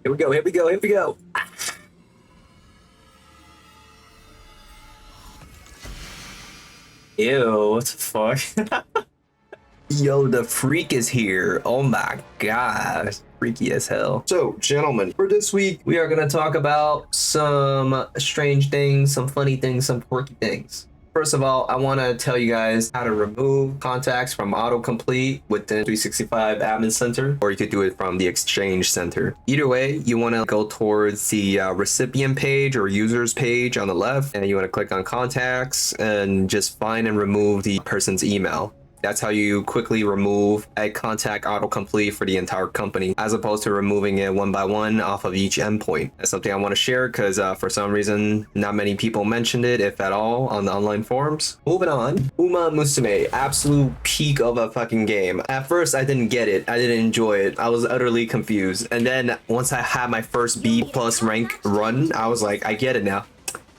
Here we go, here we go, here we go. Ew, what the fuck? Yo, the freak is here. Oh my god. Freaky as hell. So, gentlemen, for this week, we are going to talk about some strange things, some funny things, some quirky things. First of all, I want to tell you guys how to remove contacts from Autocomplete within 365 Admin Center, or you could do it from the Exchange Center. Either way, you want to go towards the recipient page or users page on the left, and you want to click on contacts and just find and remove the person's email. That's how you quickly remove a contact autocomplete for the entire company, as opposed to removing it one by one off of each endpoint. That's something I want to share because for some reason, not many people mentioned it, if at all, on the online forums. Moving on, Uma Musume, absolute peak of a fucking game. At first, I didn't get it. I didn't enjoy it. I was utterly confused. And then once I had my first B+ rank run, I was like, I get it now.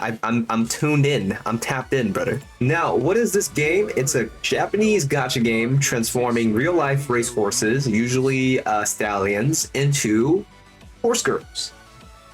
I'm tuned in. I'm tapped in, brother. Now, what is this game? It's a Japanese gacha game transforming real-life racehorses, usually stallions, into horse girls.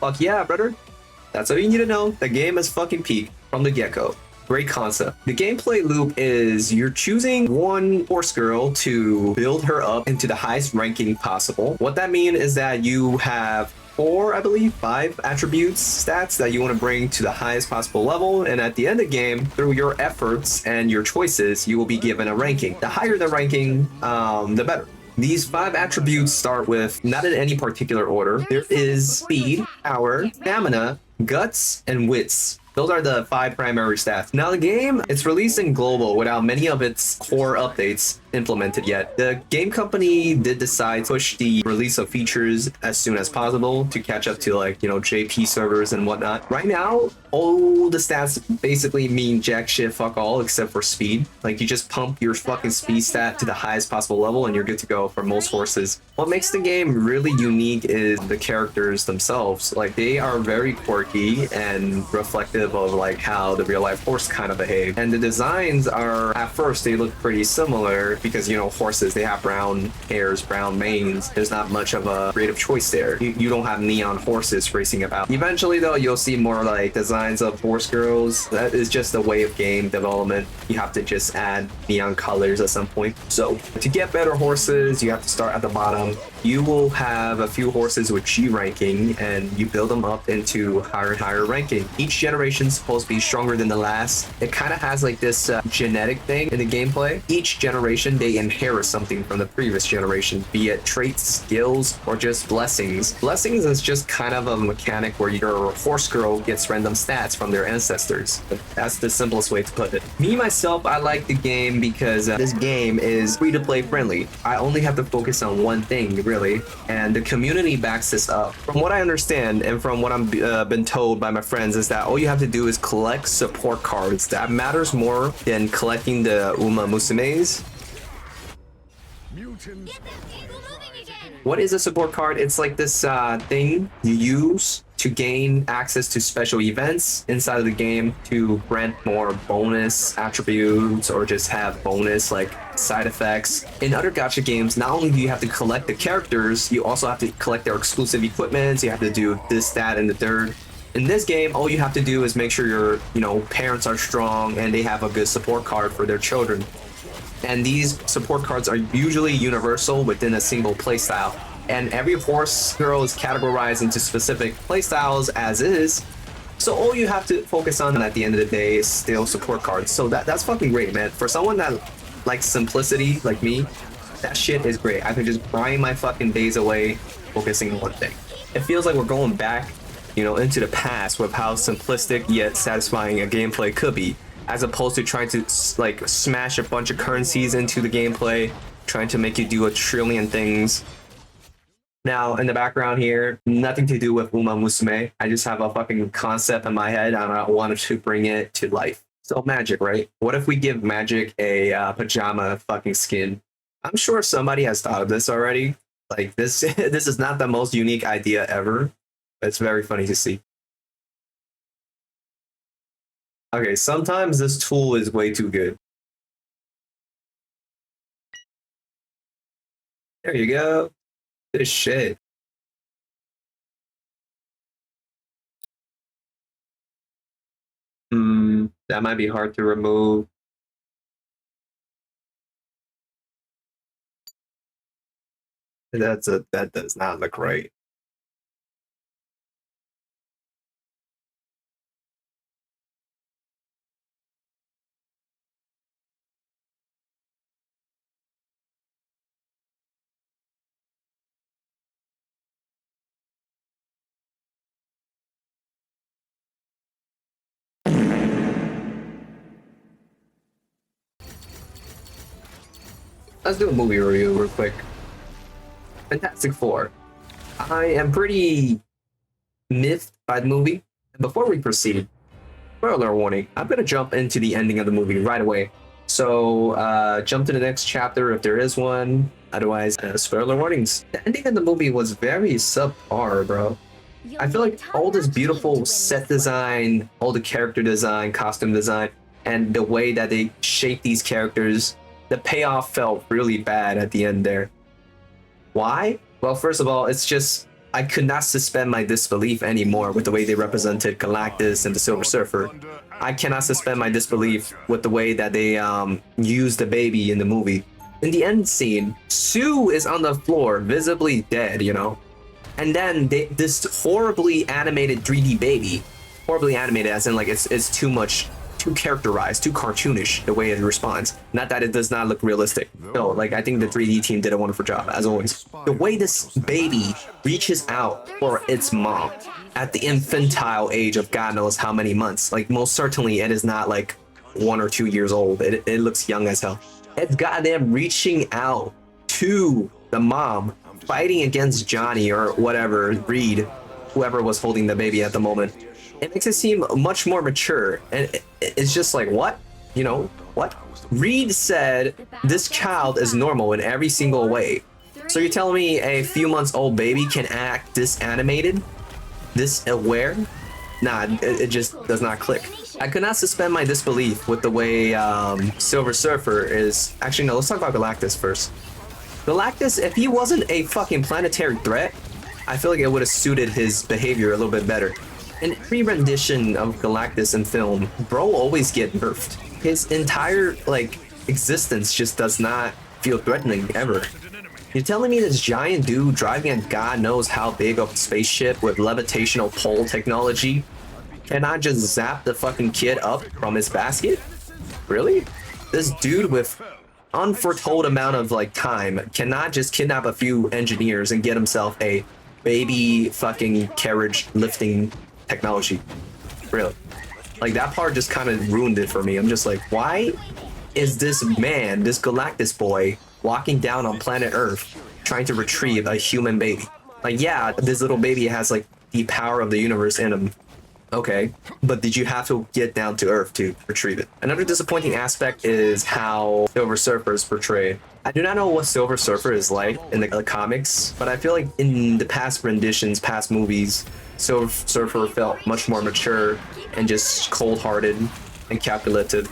Fuck yeah, brother. That's all you need to know. The game is fucking peak from the get-go. Great concept. The gameplay loop is you're choosing one horse girl to build her up into the highest ranking possible. What that means is that you have five attributes, stats that you want to bring to the highest possible level, and at the end of the game, through your efforts and your choices, you will be given a ranking. The higher the ranking, the better. These 5 attributes start with, not in any particular order, there is speed, power, stamina, guts, and wits. Those are the 5 primary stats. Now the game, it's released in global without many of its core updates implemented yet. The game company did decide to push the release of features as soon as possible to catch up to, like, you know, JP servers and whatnot. Right now, all the stats basically mean jack shit fuck all except for speed. Like, you just pump your fucking speed stat to the highest possible level and you're good to go for most horses. What makes the game really unique is the characters themselves. Like, they are very quirky and reflective of like how the real life horse kind of behave. And the designs are, at first, they look pretty similar because, you know, horses, they have brown hairs, brown manes. There's not much of a creative choice there. You don't have neon horses racing about. Eventually, though, you'll see more like designs of horse girls. That is just a way of game development. You have to just add neon colors at some point. So to get better horses, you have to start at the bottom. You will have a few horses with G ranking and you build them up into higher and higher ranking. Each generation is supposed to be stronger than the last. It kind of has like this genetic thing in the gameplay. Each generation, they inherit something from the previous generation, be it traits, skills, or just blessings. Blessings is just kind of a mechanic where your horse girl gets random stats from their ancestors. That's the simplest way to put it. Me, myself, I like the game because this game is free-to-play friendly. I only have to focus on one thing, really, and the community backs this up. From what I understand and from what I'm been told by my friends is that all you have to do is collect support cards. That matters more than collecting the Uma Musumes. What is a support card? It's like this thing you use to gain access to special events inside of the game to grant more bonus attributes or just have bonus like side effects. In other gacha games, not only do you have to collect the characters, you also have to collect their exclusive equipment. You have to do this, that, and the third. In this game, all you have to do is make sure your, you know, parents are strong and they have a good support card for their children. And these support cards are usually universal within a single playstyle. And every horse girl is categorized into specific playstyles as is. So all you have to focus on at the end of the day is still support cards. So that's fucking great, man. For someone that likes simplicity like me, that shit is great. I can just grind my fucking days away focusing on one thing. It feels like we're going back, you know, into the past with how simplistic yet satisfying a gameplay could be, as opposed to trying to like smash a bunch of currencies into the gameplay, trying to make you do a trillion things. Now, in the background here, nothing to do with Uma Musume. I just have a fucking concept in my head and I wanted to bring it to life. So Magik, right? What if we give Magik a pajama fucking skin? I'm sure somebody has thought of this already. Like this, this is not the most unique idea ever. But it's very funny to see. Okay, sometimes this tool is way too good. There you go. This shit. That might be hard to remove. That does not look right. Let's do a movie review real quick. Fantastic Four. I am pretty miffed by the movie. Before we proceed, spoiler warning, I'm going to jump into the ending of the movie right away. So jump to the next chapter if there is one. Otherwise, spoiler warnings. The ending of the movie was very subpar, bro. I feel like all this beautiful set design, all the character design, costume design, and the way that they shape these characters, the payoff felt really bad at the end there. Why? Well, first of all, it's just I could not suspend my disbelief anymore with the way they represented Galactus and the Silver Surfer. I cannot suspend my disbelief with the way that they used the baby in the movie. In the end scene, Sue is on the floor, visibly dead, you know? And then this horribly animated 3D baby, horribly animated as in like it's too much, too characterized, too cartoonish the way it responds. Not that it does not look realistic. No, like I think the 3D team did a wonderful job as always. The way this baby reaches out for its mom at the infantile age of God knows how many months. Like most certainly it is not like 1 or 2 years old. It looks young as hell. It's goddamn reaching out to the mom, fighting against Johnny or whatever, Reed, whoever was holding the baby at the moment. It makes it seem much more mature, and it's just like, what? You know, what? Reed said this child is normal in every single way. So you're telling me a few months old baby can act this animated, this aware? Nah, it just does not click. I could not suspend my disbelief with the way Silver Surfer is... Actually, no, let's talk about Galactus first. Galactus, if he wasn't a fucking planetary threat, I feel like it would have suited his behavior a little bit better. In every rendition of Galactus in film, bro always get nerfed. His entire, like, existence just does not feel threatening, ever. You're telling me this giant dude driving a god knows how big of a spaceship with levitational pole technology cannot just zap the fucking kid up from his basket? Really? This dude with unforetold amount of like time cannot just kidnap a few engineers and get himself a baby fucking carriage lifting technology? Really? Like that part just kind of ruined it for me. I'm just like, why is this man, this Galactus boy, walking down on planet Earth trying to retrieve a human baby? Like, yeah, this little baby has like the power of the universe in him. Okay, but did you have to get down to Earth to retrieve it? Another disappointing aspect is how Silver Surfer is portrayed. I do not know what Silver Surfer is like in the comics, but I feel like in the past renditions, past movies, Silver Surfer felt much more mature and just cold-hearted and calculative.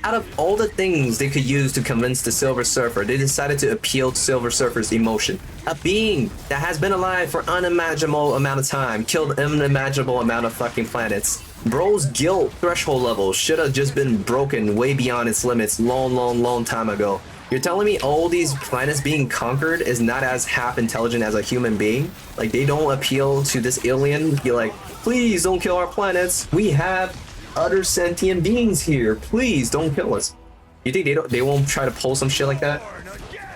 Out of all the things they could use to convince the Silver Surfer, they decided to appeal to Silver Surfer's emotion. A being that has been alive for unimaginable amount of time, killed unimaginable amount of fucking planets. Bro's guilt threshold level should have just been broken way beyond its limits long time ago. You're telling me all these planets being conquered is not as half intelligent as a human being? Like they don't appeal to this alien? You're like, please don't kill our planets. We have other sentient beings here. Please don't kill us. You think they won't try to pull some shit like that?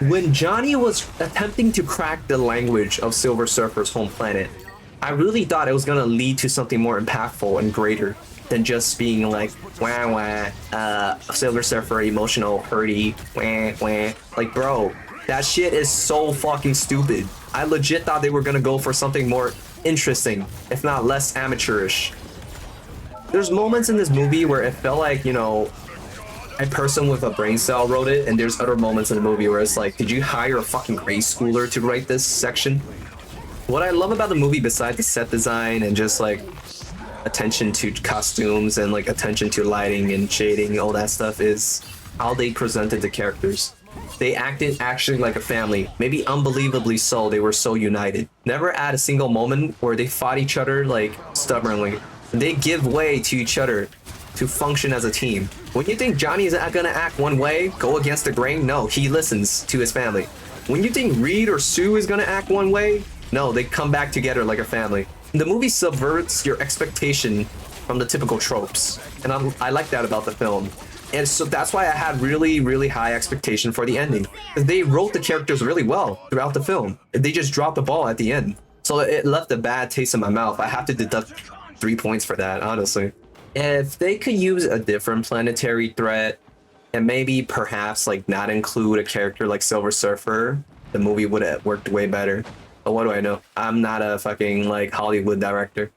When Johnny was attempting to crack the language of Silver Surfer's home planet, I really thought it was gonna lead to something more impactful and greater than just being like wah wah, Silver Surfer emotional hurty wah wah. Like bro, that shit is so fucking stupid. I legit thought they were gonna go for something more interesting, if not less amateurish. There's moments in this movie where it felt like, you know, a person with a brain cell wrote it, and there's other moments in the movie where it's like, did you hire a fucking grade schooler to write this section? What I love about the movie, besides the set design and just like attention to costumes and like attention to lighting and shading, all that stuff, is how they presented the characters. They acted actually like a family, maybe unbelievably so. They were so united. Never at a single moment where they fought each other like stubbornly. They give way to each other to function as a team. When you think Johnny is gonna act one way, go against the grain, no, he listens to his family. When you think Reed or Sue is gonna act one way, no, they come back together like a family. The movie subverts your expectation from the typical tropes, and I like that about the film. And so that's why I had really, really high expectation for the ending. They wrote the characters really well throughout the film. They just dropped the ball at the end. So it left a bad taste in my mouth. I have to deduct 3 points for that, honestly. If they could use a different planetary threat and maybe perhaps like not include a character like Silver Surfer, the movie would have worked way better. But what do I know? I'm not a fucking like Hollywood director.